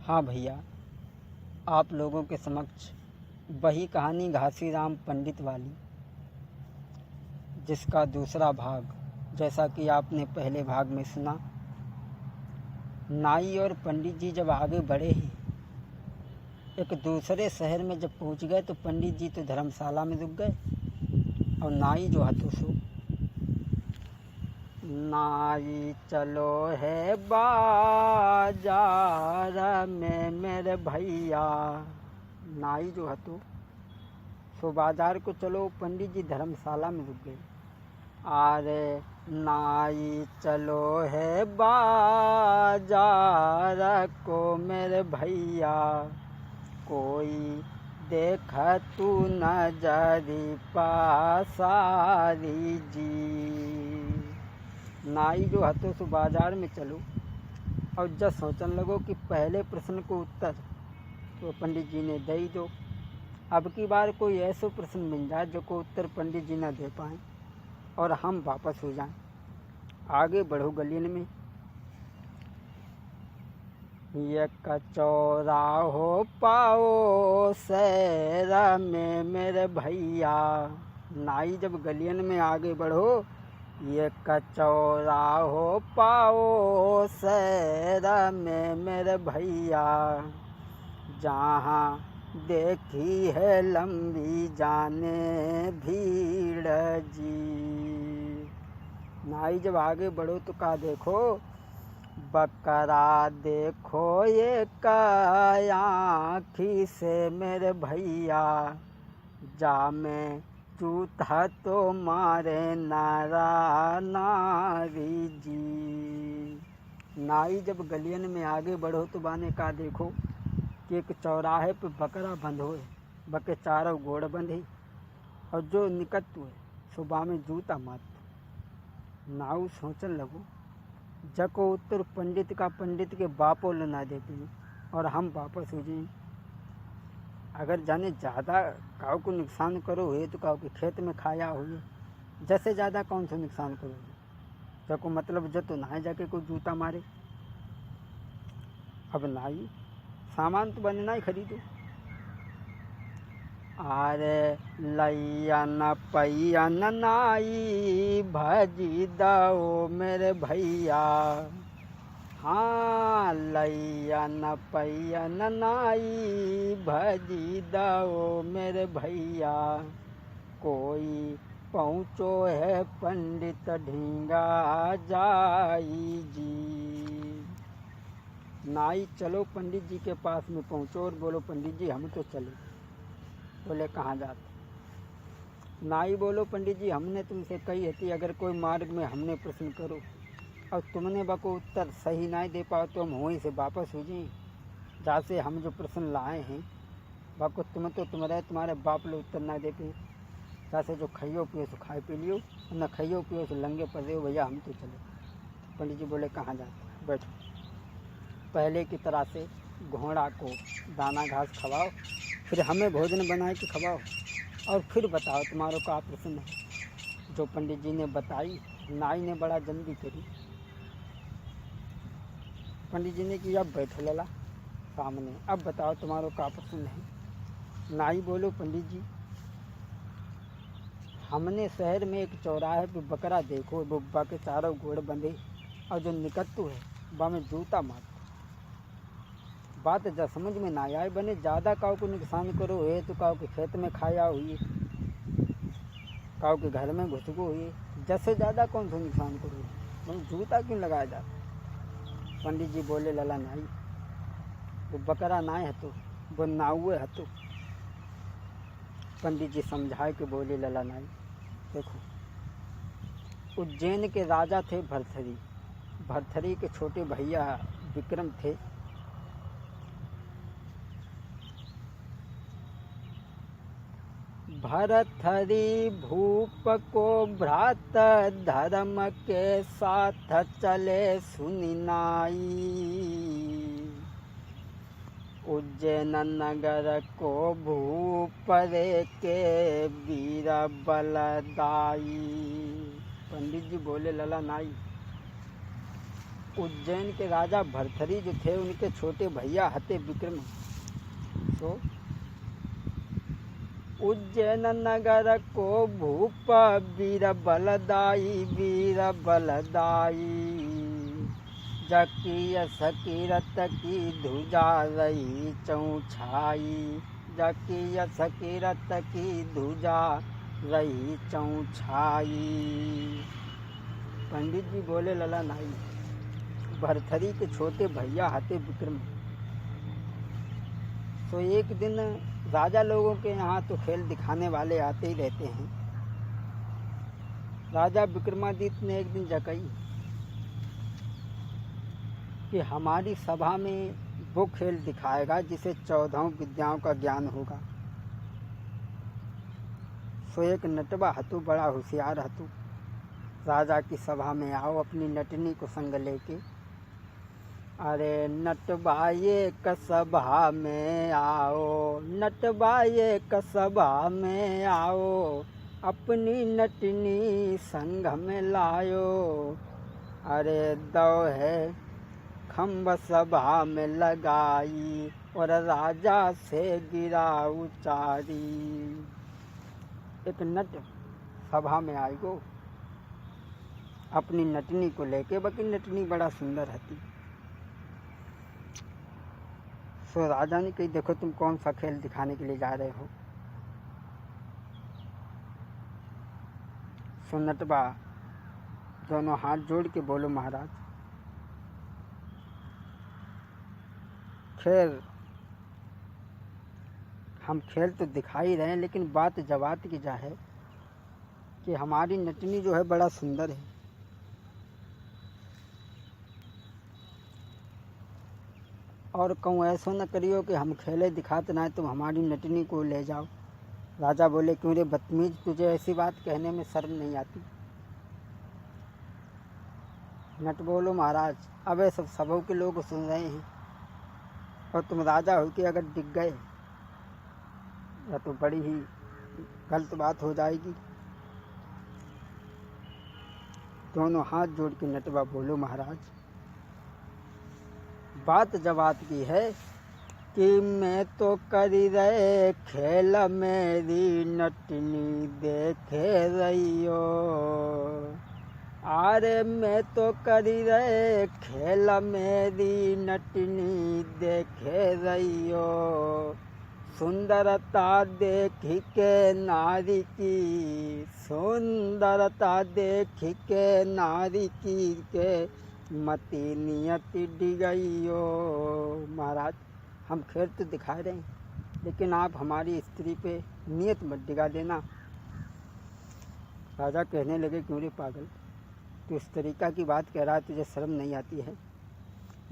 हाँ भैया, आप लोगों के समक्ष वही कहानी घासीराम पंडित वाली, जिसका दूसरा भाग जैसा कि आपने पहले भाग में सुना। नाई और पंडित जी जब आगे बढ़े ही एक दूसरे शहर में जब पहुंच गए तो पंडित जी तो धर्मशाला में रुक गए और नाई जो हतो सो, नाई चलो है बाजार में मेरे भैया। नाई जो हतो सो बाजार को चलो, पंडित जी धर्मशाला में रुक गए। अरे नाई चलो है बाजार को मेरे भैया, कोई देख तू नजरी पासारी जी। नाई जो हतो सो बाजार में चलो और जब सोचने लगो कि पहले प्रश्न को उत्तर तो पंडित जी ने दे ही दो। अब की बार कोई ऐसा प्रश्न मिल जाए जो को उत्तर पंडित जी न दे पाए और हम वापस हो जाएं। आगे बढ़ो गलियन में। ये कचौरा हो पाओ शहर में मेरे भैया। नाई जब गलियन में आगे बढ़ो, ये कचौरा हो पाओ शहर में मेरे भैया, जहाँ देखी है लंबी जाने भीड़ जी। नाई जब आगे बढ़ो तो का देखो, बकरा देखो ये आँखी से मेरे भैया, जा में चूथा तो मारे नारा नारी जी। नाई जब गलियन में आगे बढ़ो तो बाने का देखो कि एक चौराहे पे बकरा बंध होए, बके चारों गोड़ बंधे और जो निकट हुए सुबह में जूता मात। नाऊ सोचन लगो, जको उत्तर पंडित का पंडित के बापो लना देते और हम वापस हो जाए। अगर जाने ज़्यादा काऊ को नुकसान करो हुए तो काऊ के खेत में खाया हुए, जैसे ज़्यादा कौन सा नुकसान करोगे, जको मतलब जो तो नहाए जाके कोई जूता मारे। अब नाई सामान तो बनना ही खरीदो। अरे लैया न पैया न नाई भजी दो मेरे भैया, हाँ लैया न पैया न नाई भजी दो मेरे भैया, कोई पहुँचो है पंडित ढींगा जाई जी। नाई चलो पंडित जी के पास में पहुँचो और बोलो, पंडित जी हम तो चले। बोले कहाँ जाते। नाई बोलो, पंडित जी हमने तुमसे कही थी अगर कोई मार्ग में हमने प्रश्न करो और तुमने बको उत्तर सही नहीं दे पाओ तो हम वहीं से वापस हो जाएं। जहाँ से हम जो प्रश्न लाए हैं बको तुम तो तुम्हारे बाप लोग उत्तर ना दे पाए। जहाँ से जो खाइयो पियो सो खाए पी लियो, न खाइयो पियो सो लंगे पड़ रहे हो भैया हम तो चले। पंडित जी बोले कहाँ जाते। बैठो, पहले की तरह से घोड़ा को दाना घास खवाओ, फिर हमें भोजन बना के खवाओ और फिर बताओ तुम्हारा क्या प्रश्न है। जो पंडित जी ने बताई नाई ने बड़ा जल्दी करी। पंडित जी ने कि अब बैठो लला सामने, अब बताओ तुम्हारा क्या प्रश्न है। नाई बोलो, पंडित जी हमने शहर में एक चौराहे पे बकरा देखो, बुब्बा के चारों गोड़ बंधे और जो निकट्टू है वह में जूता मार। बात जब समझ में ना आए, बने ज़्यादा काऊ को नुकसान करो हुए तो काऊ के खेत में खाया हुई, काऊ के घर में घुसगो हुई, जैसे ज़्यादा कौन सा नुकसान करो, मतलब जूता क्यों लगाया जाता। पंडित जी बोले लला नाई, वो बकरा नाए है तो वो नाउए है तो। पंडित जी समझाए के बोले लला नाई देखो, उज्जैन के राजा थे भरथरी। भरथरी के छोटे भैया विक्रम थे। भरथरी भूप को भ्रात धर्म के साथ चले सुनि नाई, उज्जैन नगर को भूप रे के वीर बलदाई। पंडित जी बोले लला नाई, उज्जैन के राजा भर्तृहरि जो थे उनके छोटे भैया हते विक्रम। तो उज्जैन नगर को भूप वीर बलदाई जकिय सकीरत की ध्वजा रही चौछाई जकिय सकीरत की ध्वजा रही चौछाई। पंडित जी बोले लला नाई, भर्तृहरि के छोटे भैया हते विक्रम। तो एक दिन राजा लोगों के यहाँ तो खेल दिखाने वाले आते ही रहते हैं। राजा विक्रमादित्य ने एक दिन जकई कि हमारी सभा में वो खेल दिखाएगा जिसे 14 विद्याओं का ज्ञान होगा। सो एक नटवा हतु, बड़ा होशियार हतु, राजा की सभा में आओ अपनी नटनी को संग लेके। अरे नटवा एक सभा में आओ, नटवा एक सभा में आओ, अपनी नटनी संग में लायो। अरे दौ है खम्भ सभा में लगाई और राजा से गिरा उचारी। एक नट सभा में आई गो अपनी नटनी को लेके, बाकी नटनी बड़ा सुंदर हती। सो राजा ने कही देखो तुम कौन सा खेल दिखाने के लिए जा रहे हो। सो नटवा दोनों हाथ जोड़ के बोलो महाराज, खैर हम खेल तो दिखा ही रहे हैं, लेकिन बात जवात की जा है कि हमारी नटनी जो है बड़ा सुंदर है। और कहूँ ऐसा न करियो कि हम खेले दिखाते ना तुम हमारी नटनी को ले जाओ। राजा बोले क्यों रे बदतमीज, तुझे ऐसी बात कहने में शर्म नहीं आती। नट बोलो महाराज अब सब सबों के लोग सुन रहे हैं और तुम राजा हो के अगर डिग गए या तो बड़ी ही गलत बात हो जाएगी। दोनों हाथ जोड़ के नटवा बोलो महाराज, बात जवात की है कि मैं तो करी रहे खेल मेरी नटनी देखे रहियो। अरे मैं तो करी रहे खेल मेरी नटनी देखे रहियो। सुंदरता देख के नारी की, सुंदरता देख के नारी की के मति नियति डिगइयो। महाराज हम खेल तो दिखा रहे हैं लेकिन आप हमारी स्त्री पे नियत मत डिगा देना। राजा कहने लगे क्यों रे पागल, तू इस तरीका की बात कह रहा है, तुझे शर्म नहीं आती है।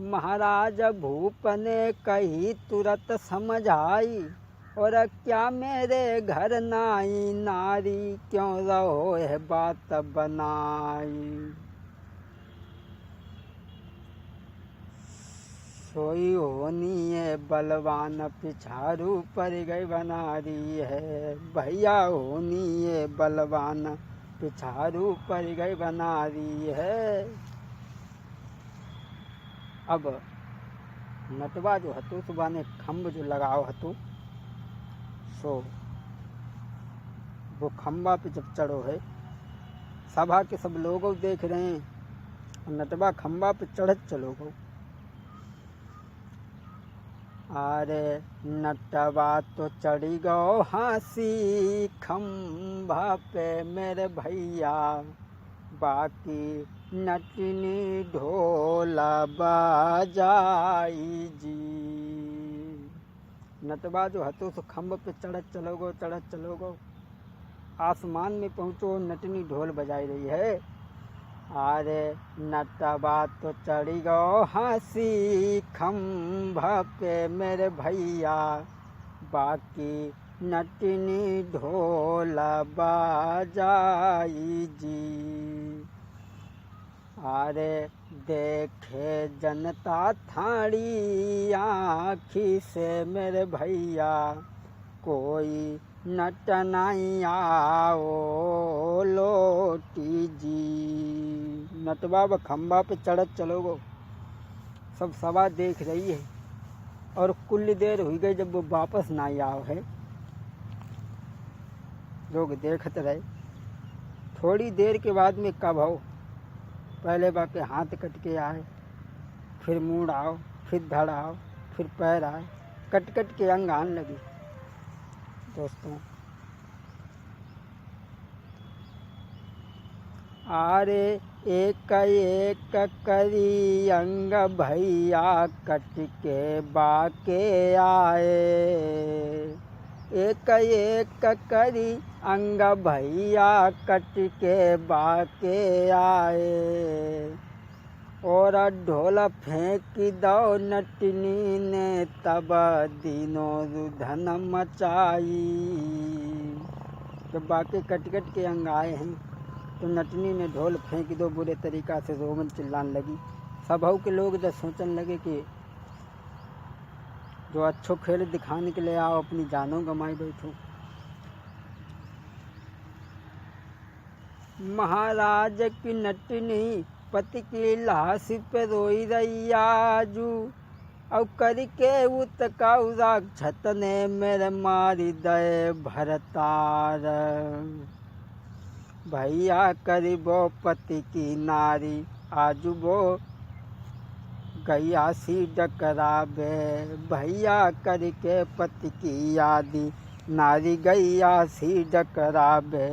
महाराज भूप ने कही तुरंत समझ आई, और क्या मेरे घर नाई नारी क्यों रहो है बात बनाई। सोई होनी है बलवान पिछारू पर गई बनारी है। भैया होनी है बलवान पिछारू पर गई बनारी है। अब नटवा जो हतो सुबह ने खम्भ जो लगाओ हतो, सो वो खम्बा पे जब चढ़ो है, सभा के सब लोग देख रहे हैं, नटवा खम्बा पे चढ़त चलो गो। अरे नटवा तो चढ़ी गो हंसी खम्भा पे मेरे भैया, बाकी नटनी ढोला बाजाई जी। नटवा जो हतो सो खम्भ पे चढ़त चलोगो, आसमान में पहुँचो, नटनी ढोल बजाई रही है। अरे नटवा तो चढ़ी गो हंसी खम्भा पे मेरे भैया, बाकी नटनी ढोला बाजाई जी। अरे देखे जनता थाड़ी आँखी से मेरे भैया, कोई नट नहीं आओ लोटी जी। नटवा व खम्बा पे चढ़त चलोगो। सब सभा देख रही है और कुल देर हुई गई जब वो वापस ना आओ है। लोग देखते रहे। थोड़ी देर के बाद में कब हो, पहले बाके हाथ कट के आए, फिर मुड़ आओ, फिर धड़ आओ, फिर पैर आए, कट कट के अंग आने लगी। दोस्तों, आरे एक एक करी अंग भैया कट के बाके आए, एक एक करी अंग भैया कट के बाके आए, और ढोल फेंक दो नटनी ने तब दिनों धन मचाई। जब बाके कट कट के अंग आए हैं तो नटनी ने ढोल फेंक दो बुरे तरीक़ा से रोमन चिल्लाने लगी। सभाओं के लोग जब सोचने लगे कि जो अच्छो खेल दिखाने के लिए आओ अपनी जानों गंवाई बैठो। महाराज की नटनी पति की लाश पे रोई रही आजू, और करके उतकाऊ राक्षत ने मेरे मारी दे भरतार। भैया करीबो पति की नारी आजू वो गैया सी डकराबे, भैया करके पति की यादी नारी गैया सी डकराबे।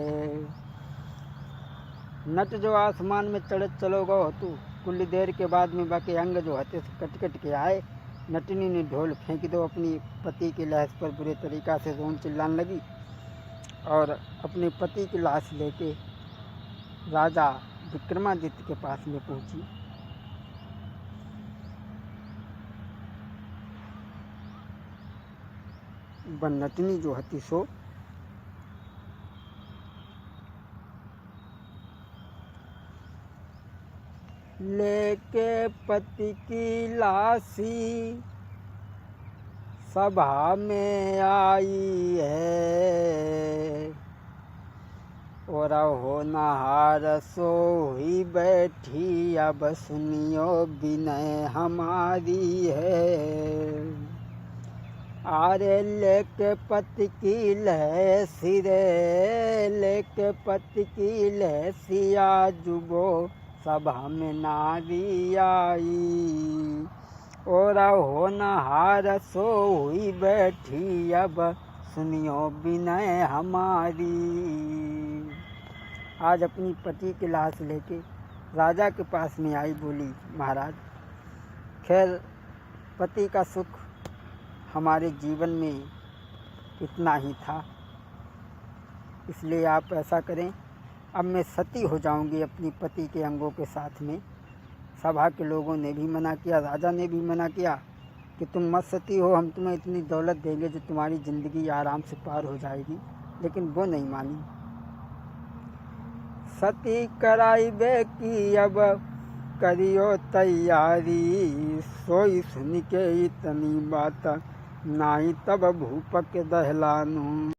नट जो आसमान में चढ़ चलो गो तू, कुछ देर के बाद में बाकी अंग जो हते कट कट के आए। नटनी ने ढोल फेंक दो अपनी पति की लाश पर बुरे तरीक़ा से रोन चिल्लाने लगी और अपने पति की लाश लेके राजा विक्रमादित्य के पास में पहुंची। वह नटनी जो हती सो लेके पति की लाशी सभा में आई है, और होनहार सो ही बैठी अब सुनियो विनय हमारी है। आरे लेके पति की लहसी रे, लेके पति की लहसी आजुबो सभा में नारी आई, और होनहार सो हुई बैठी अब सुनियो विनय हमारी। आज अपनी पति की लाश लेके राजा के पास में आई, बोली महाराज खैर पति का सुख हमारे जीवन में इतना ही था, इसलिए आप ऐसा करें अब मैं सती हो जाऊंगी अपनी पति के अंगों के साथ में। सभा के लोगों ने भी मना किया, राजा ने भी मना किया कि तुम मत सती हो, हम तुम्हें इतनी दौलत देंगे जो तुम्हारी ज़िंदगी आराम से पार हो जाएगी, लेकिन वो नहीं मानी। सती कराई बे की अब करियो तैयारी, सोई सुन के इतनी बात नाई तब भूप के दहलानू।